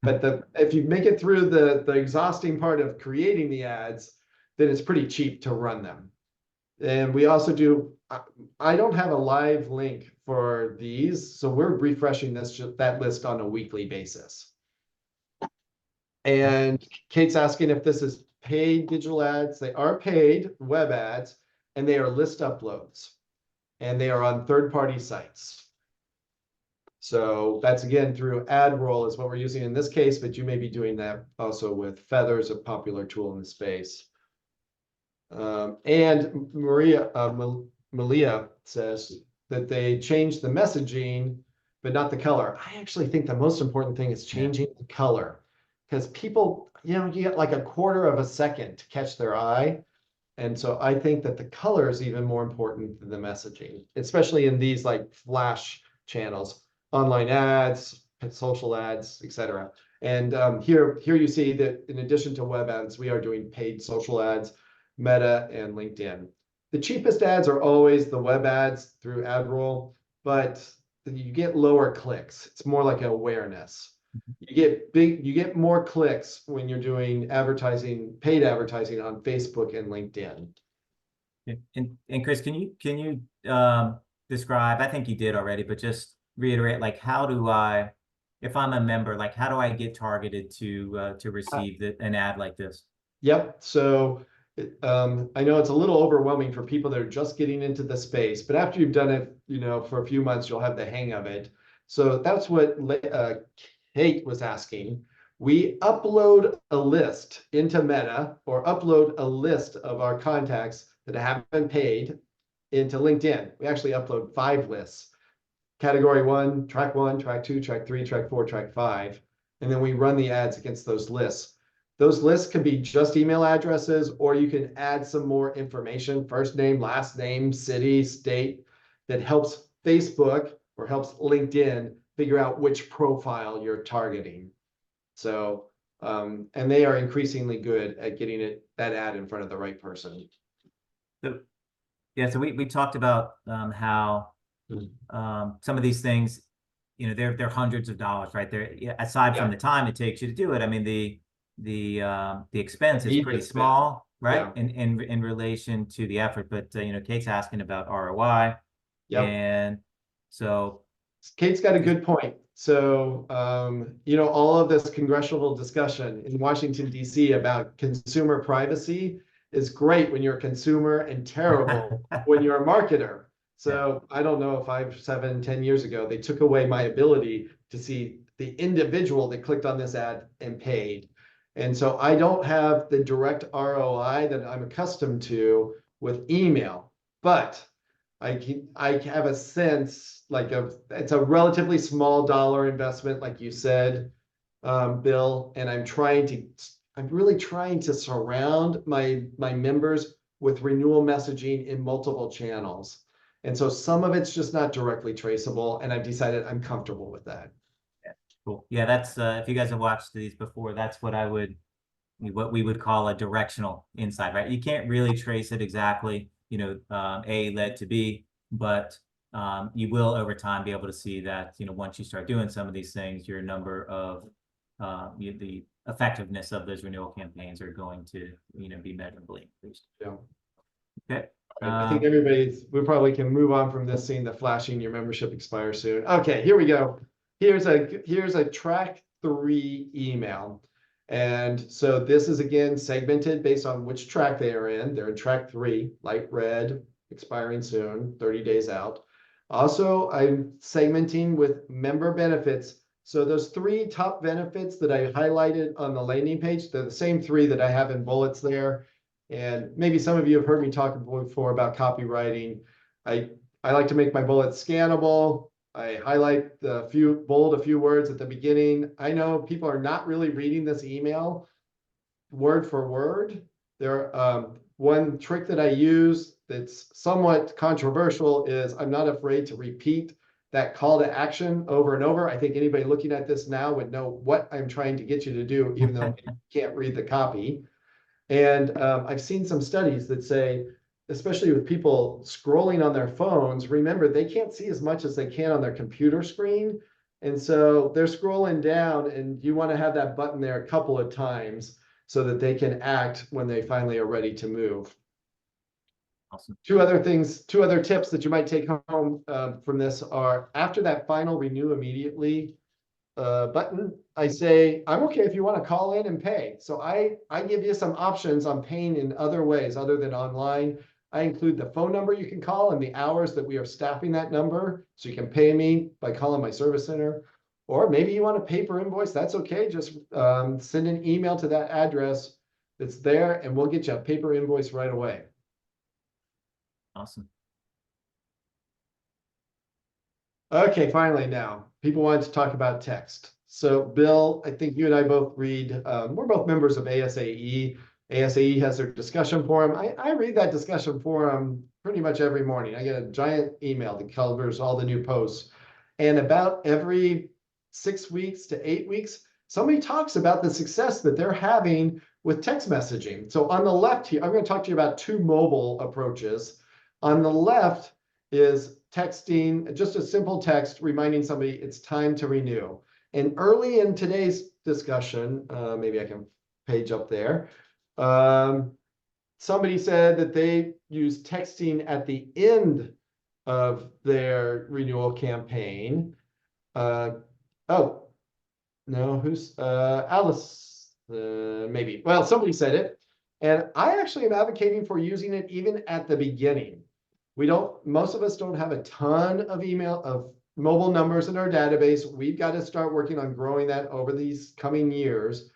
But if you make it through the exhausting part of creating the ads, then it's pretty cheap to run them. And we also do, I don't have a live link for these, so we're refreshing that list on a weekly basis. And Kate's asking if this is paid digital ads. They are paid web ads, and they are list uploads, and they are on third-party sites. So that's again through AdRoll is what we're using in this case, but you may be doing that also with Feathers, a popular tool in the space. And Malia says that they changed the messaging, but not the color. I actually think the most important thing is changing the color, because people, you get like a quarter of a second to catch their eye. And so I think that the color is even more important than the messaging, especially in these like flash channels, online ads, social ads, etc. And here you see that in addition to web ads, we are doing paid social ads, Meta and LinkedIn. The cheapest ads are always the web ads through AdRoll, but you get lower clicks. It's more like an awareness. You get more clicks when you're doing advertising, paid advertising on Facebook and LinkedIn. And Chris, can you describe, I think you did already, but just reiterate, like, how do I, if I'm a member, like, how do I get targeted to receive an ad like this? Yep. So I know it's a little overwhelming for people that are just getting into the space, but after you've done it, for a few months, you'll have the hang of it. So that's what Kate was asking. We upload a list into Meta, or upload a list of our contacts that haven't been paid into LinkedIn. We actually upload 5 lists. Category 1, track 2, track 3, track 4, track 5. And then we run the ads against those lists. Those lists can be just email addresses, or you can add some more information, first name, last name, city, state, that helps Facebook or helps LinkedIn figure out which profile you're targeting. So, and they are increasingly good at getting that ad in front of the right person. So, yeah, so we talked about how some of these things, they're hundreds of dollars, right? They're, aside from the time it takes you to do it. I mean, the expense is pretty small, right? In relation to the effort. But Kate's asking about ROI. Yep. And so Kate's got a good point. So, all of this congressional discussion in Washington, D.C. about consumer privacy is great when you're a consumer and terrible when you're a marketer. So I don't know if 5, 7, 10 years ago, they took away my ability to see the individual that clicked on this ad and paid. And so I don't have the direct ROI that I'm accustomed to with email, but I have a sense it's a relatively small dollar investment, like you said, Bill, and I'm really trying to surround my members with renewal messaging in multiple channels. And so some of it's just not directly traceable, and I've decided I'm comfortable with that. Yeah, cool. Yeah, that's if you guys have watched these before, that's what we would call a directional insight, right? You can't really trace it exactly, A led to B, but you will over time be able to see that, once you start doing some of these things, your number of the effectiveness of those renewal campaigns are going to, be measurably increased. Yeah. Okay. I think we probably can move on from this, seeing the flashing your membership expires soon. Okay, here we go. Here's a track 3 email. And so this is again segmented based on which track they are in. They're in track 3, light red, expiring soon, 30 days out. Also, I'm segmenting with member benefits. So those 3 top benefits that I highlighted on the landing page, they're the same 3 that I have in bullets there. And maybe some of you have heard me talk before about copywriting. I like to make my bullets scannable. I highlight bold a few words at the beginning. I know people are not really reading this email word for word. One trick that I use that's somewhat controversial is I'm not afraid to repeat that call to action over and over. I think anybody looking at this now would know what I'm trying to get you to do, even though you can't read the copy. And I've seen some studies that say, especially with people scrolling on their phones, remember, they can't see as much as they can on their computer screen. And so they're scrolling down, and you want to have that button there a couple of times so that they can act when they finally are ready to move. Awesome. Two other tips that you might take home from this are, after that final renew immediately button, I say, I'm okay if you want to call in and pay. So I give you some options on paying in other ways other than online. I include the phone number you can call and the hours that we are staffing that number. So you can pay me by calling my service center. Or maybe you want a paper invoice. That's okay. Just send an email to that address that's there, and we'll get you a paper invoice right away. Awesome. Okay, finally now, people wanted to talk about text. So Bill, I think you and I both read, we're both members of ASAE. ASAE has their discussion forum. I read that discussion forum pretty much every morning. I get a giant email that covers all the new posts. And about every 6 weeks to 8 weeks, somebody talks about the success that they're having with text messaging. So on the left here, I'm going to talk to you about 2 mobile approaches. On the left is texting, just a simple text reminding somebody it's time to renew. And early in today's discussion, maybe I can page up there, somebody said that they use texting at the end of their renewal campaign. Oh, no, who's Alice? Maybe. Well, somebody said it. And I actually am advocating for using it even at the beginning. Most of us don't have a ton of mobile numbers in our database. We've got to start working on growing that over these coming years.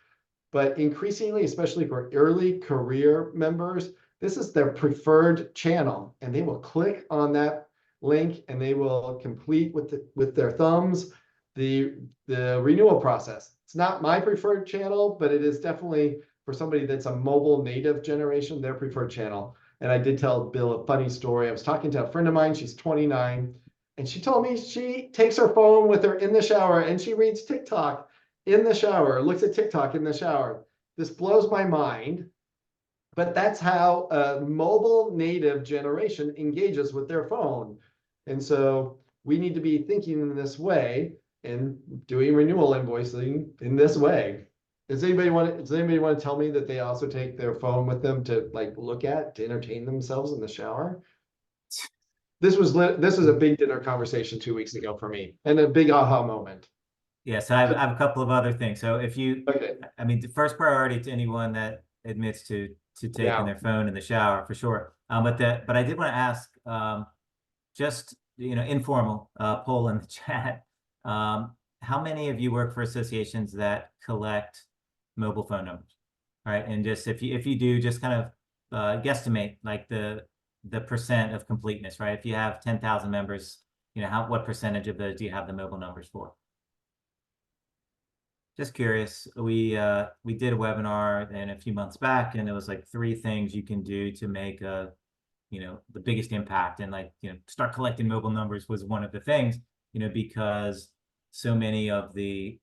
But increasingly, especially for early career members, this is their preferred channel, and they will click on that link and they will complete with their thumbs the renewal process. It's not my preferred channel, but it is definitely, for somebody that's a mobile native generation, their preferred channel. And I did tell Bill a funny story. I was talking to a friend of mine, she's 29, and she told me she takes her phone with her in the shower and she reads TikTok in the shower, looks at TikTok in the shower. This blows my mind, but that's how a mobile native generation engages with their phone. And so we need to be thinking in this way and doing renewal invoicing in this way. Does anybody want to tell me that they also take their phone with them to look at, to entertain themselves in the shower? This was a big dinner conversation 2 weeks ago for me, and a big aha moment. Yeah, so I have a couple of other things. So if you, Okay. I mean, the first priority to anyone that admits to taking their phone in the shower, for sure. But I did want to ask, just informal poll in the chat. How many of you work for associations that collect mobile phone numbers? All right, and just if you do, just kind of guesstimate like the percent of completeness, right? If you have 10,000 members, what percentage of those do you have the mobile numbers for? Just curious. We did a webinar a few months back, and it was like 3 things you can do to make the biggest impact, and start collecting mobile numbers was one of the things, because so many of the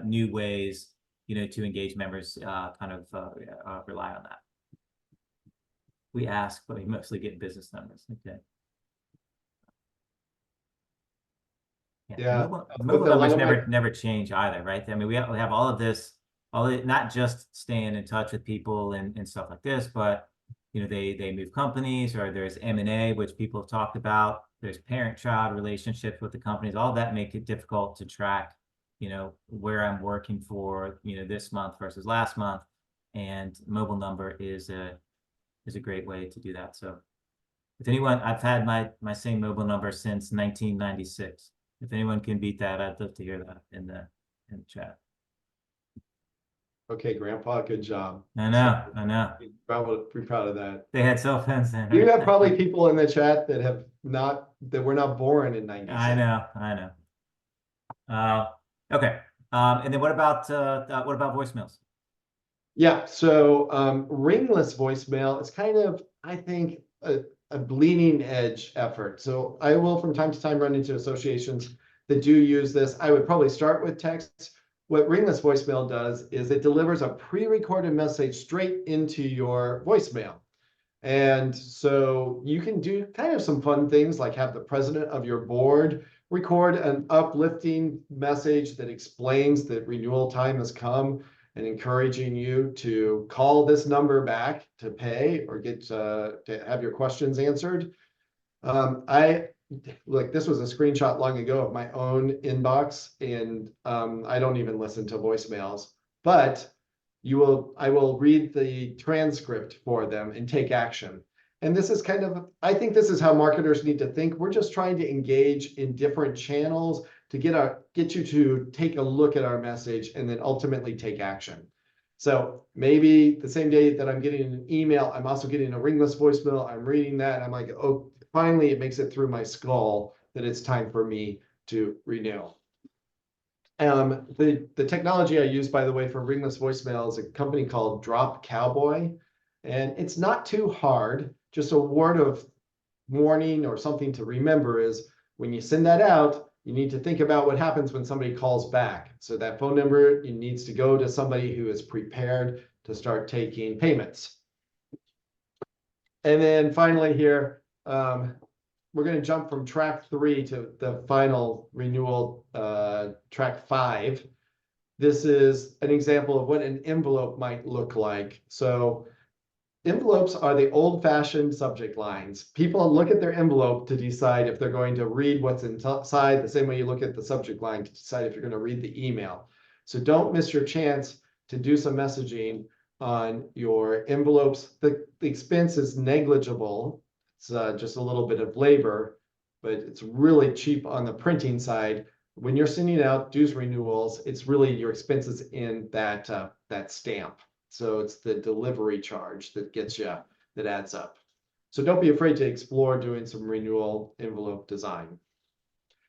new ways to engage members kind of rely on that. We ask, but we mostly get business numbers. Okay. Yeah. Mobile numbers never change either, right? I mean, we have all of this, not just staying in touch with people and stuff like this, but they move companies, or there's M&A, which people have talked about. There's parent-child relationships with the companies. All that make it difficult to track, where I'm working for, this month versus last month. And mobile number is a great way to do that. So if anyone, I've had my same mobile number since 1996. If anyone can beat that, I'd love to hear that in the chat. Okay, Grandpa, good job. I know. Be proud of that. They had cell phones then. You have probably people in the chat that were not born in 96. I know. Okay. And then what about voicemails? Yeah, so ringless voicemail is kind of, I think, a bleeding edge effort. So I will from time to time run into associations that do use this. I would probably start with text. What ringless voicemail does is it delivers a pre-recorded message straight into your voicemail. And so you can do kind of some fun things like have the president of your board record an uplifting message that explains that renewal time has come and encouraging you to call this number back to pay or get to have your questions answered. This was a screenshot long ago of my own inbox, and I don't even listen to voicemails, but I will read the transcript for them and take action. And this is I think this is how marketers need to think. We're just trying to engage in different channels to get you to take a look at our message and then ultimately take action. So maybe the same day that I'm getting an email, I'm also getting a ringless voicemail. I'm reading that and I'm like, oh, finally it makes it through my skull that it's time for me to renew. The technology I use, by the way, for ringless voicemail is a company called Drop Cowboy. And it's not too hard. Just a word of warning or something to remember is when you send that out, you need to think about what happens when somebody calls back. So that phone number, it needs to go to somebody who is prepared to start taking payments. And then finally here, we're going to jump from track 3 to the final renewal, track 5. This is an example of what an envelope might look like. So envelopes are the old-fashioned subject lines. People look at their envelope to decide if they're going to read what's inside, the same way you look at the subject line to decide if you're going to read the email. So don't miss your chance to do some messaging on your envelopes. The expense is negligible. It's just a little bit of labor, but it's really cheap on the printing side. When you're sending out dues renewals, it's really your expenses in that stamp. So it's the delivery charge that gets you, that adds up. So don't be afraid to explore doing some renewal envelope design.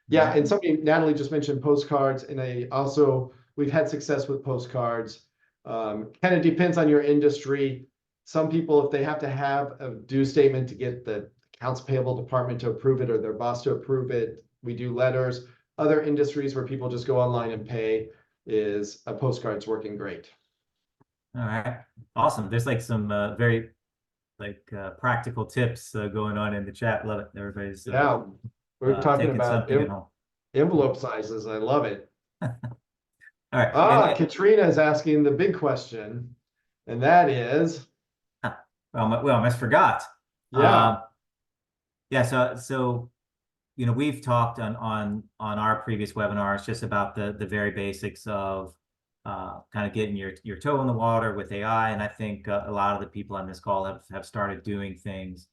Yeah, and something Natalie just mentioned postcards, and we've had success with postcards. Kind of depends on your industry. Some people, if they have to have a due statement to get the accounts payable department to approve it or their boss to approve it, we do letters. Other industries where people just go online and pay, is a postcard's working great. All right, awesome. There's like some very practical tips going on in the chat. Love it. Everybody's we're talking about home. Envelope sizes. I love it. All right. Katrina is asking the big question, and that is, well, I almost forgot. Yeah. So we've talked on our previous webinars just about the very basics of kind of getting your toe in the water with AI. And I think a lot of the people on this call have started doing things,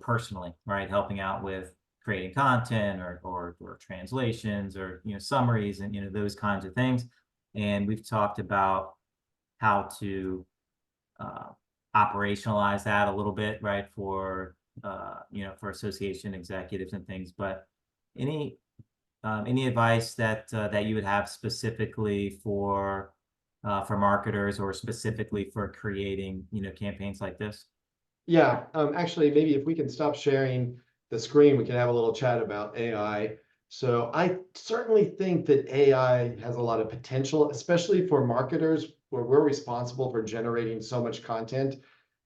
personally, right? Helping out with creating content or translations or, summaries and, those kinds of things. And we've talked about how to operationalize that a little bit, right? For association executives and things, but any advice that you would have specifically for marketers or specifically for creating, campaigns like this? Yeah, actually, maybe if we can stop sharing the screen, we can have a little chat about AI. So I certainly think that AI has a lot of potential, especially for marketers where we're responsible for generating so much content.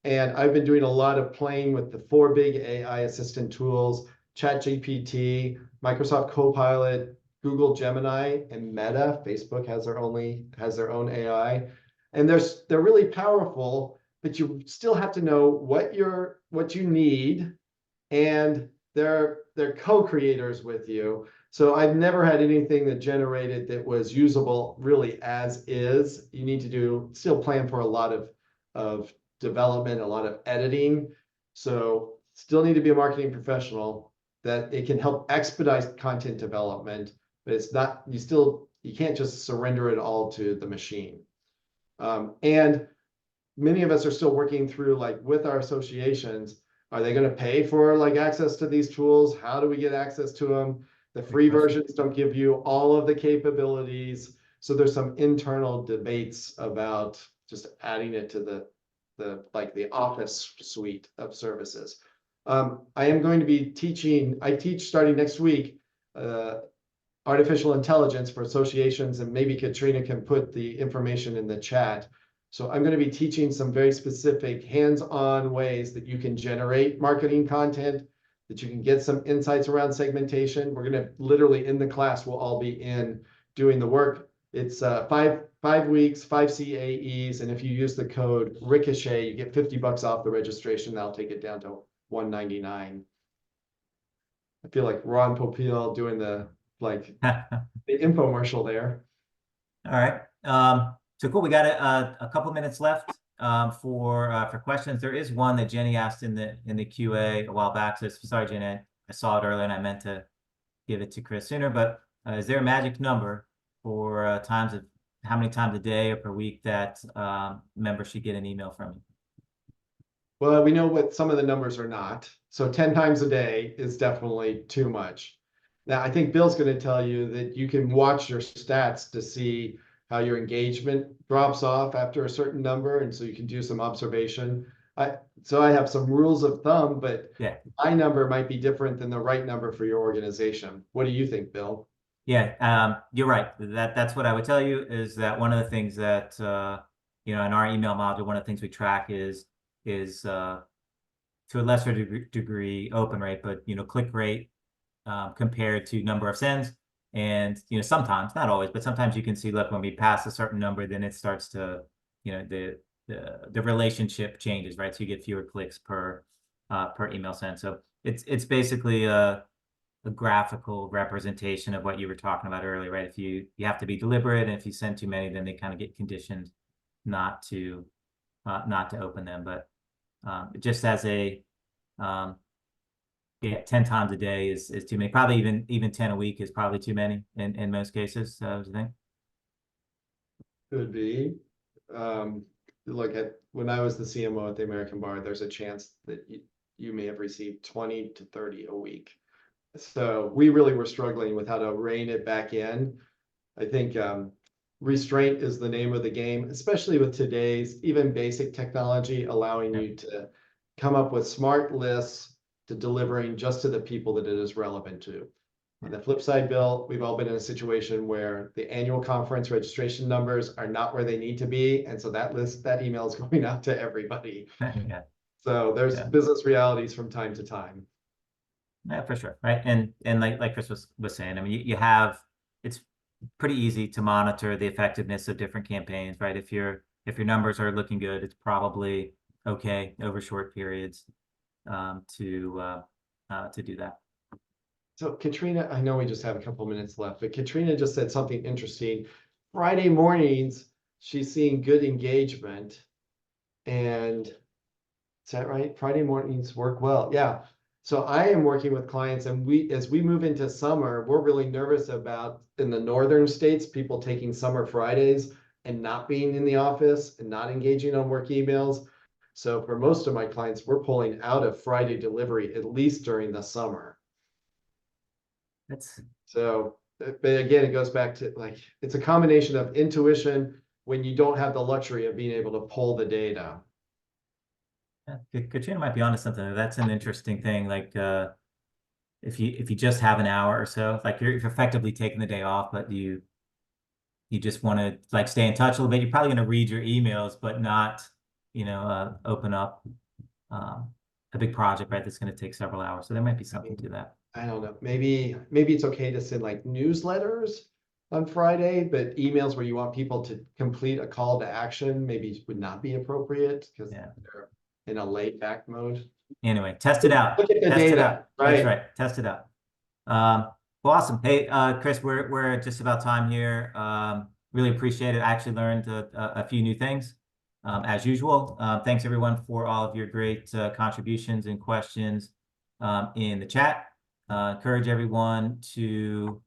And I've been doing a lot of playing with the 4 big AI assistant tools: ChatGPT, Microsoft Copilot, Google Gemini, and Meta. Facebook has their own AI. And they're really powerful, but you still have to know what you need, and they're co-creators with you. So I've never had anything that generated that was usable really as is. You need to still plan for a lot of development, a lot of editing. So still need to be a marketing professional that it can help expedite content development, but it's not, you can't just surrender it all to the machine. And many of us are still working through, like with our associations, are they going to pay for access to these tools? How do we get access to them? The free versions don't give you all of the capabilities. So there's some internal debates about just adding it to the Office suite of services. I am going to be teaching, I teach starting next week, artificial intelligence for associations, and maybe Katrina can put the information in the chat. So I'm going to be teaching some very specific hands-on ways that you can generate marketing content, that you can get some insights around segmentation. We're going to literally in the class, we'll all be in doing the work. It's five weeks, 5 CAEs. And if you use the code Ricochet, you get $50 off the registration. That'll take it down to $199. I feel like Ron Popeil doing the infomercial there. All right. So cool. We got a couple minutes left for questions. There is one that Jenny asked in the QA a while back. So sorry, Jenny, I saw it earlier and I meant to give it to Chris sooner. But is there a magic number for how many times a day or per week that members should get an email from you? Well, we know what some of the numbers are not. So 10 times a day is definitely too much. Now, I think Bill's going to tell you that you can watch your stats to see how your engagement drops off after a certain number. And so you can do some observation. So I have some rules of thumb, but yeah, my number might be different than the right number for your organization. What do you think, Bill? Yeah, you're right. That's what I would tell you is that one of the things that, in our email module, one of the things we track is to a lesser degree open rate, but, click rate compared to number of sends. And, sometimes, not always, but sometimes you can see, look, when we pass a certain number, then it starts to, the relationship changes, right? So you get fewer clicks per email sent. So it's basically a graphical representation of what you were talking about earlier, right? If you have to be deliberate, and if you send too many, then they kind of get conditioned not to open them. But just as a 10 times a day is too many. Probably even 10 a week is probably too many in most cases. What do you think? Could be. Look at when I was the CMO at the American Bar, there's a chance that you may have received 20 to 30 a week. So we really were struggling with how to rein it back in. I think restraint is the name of the game, especially with today's even basic technology, allowing you to come up with smart lists to delivering just to the people that it is relevant to. On the flip side, Bill, we've all been in a situation where the annual conference registration numbers are not where they need to be. And so that email is going out to everybody. Yeah. So there's business realities from time to time. Yeah, for sure. Right. And like Chris was saying, I mean, it's pretty easy to monitor the effectiveness of different campaigns, right? If your numbers are looking good, it's probably okay over short periods to do that. So Katrina, I know we just have a couple minutes left, but Katrina just said something interesting. Friday mornings, she's seeing good engagement. And is that right? Friday mornings work well. Yeah. So I am working with clients, and as we move into summer, we're really nervous about in the northern states, people taking summer Fridays and not being in the office and not engaging on work emails. So for most of my clients, we're pulling out of Friday delivery, at least during the summer. So, but again, it goes back to it's a combination of intuition when you don't have the luxury of being able to pull the data. Yeah, Katrina might be onto something. That's an interesting thing. If you just have an hour or so, you're effectively taking the day off, but you just want to stay in touch a little bit. You're probably going to read your emails, but not open up a big project, right? That's going to take several hours. So there might be something to that. I don't know. Maybe it's okay to send newsletters on Friday, but emails where you want people to complete a call to action maybe would not be appropriate because they're in a laid back mode. Anyway, test it out. Look at the data, it out. Right? That's right. Test it out. Well, awesome. Hey, Chris, we're just about time here. Really appreciate it. I actually learned a few new things as usual. Thanks everyone for all of your great contributions and questions in the chat. Encourage everyone to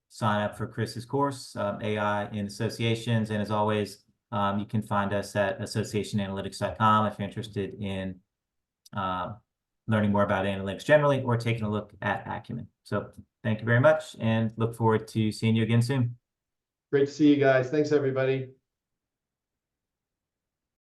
sign up for Chris's course, AI in Associations. And as always, you can find us at associationanalytics.com if you're interested in learning more about analytics generally or taking a look at Acumen. So thank you very much and look forward to seeing you again soon. Great to see you guys. Thanks, everybody.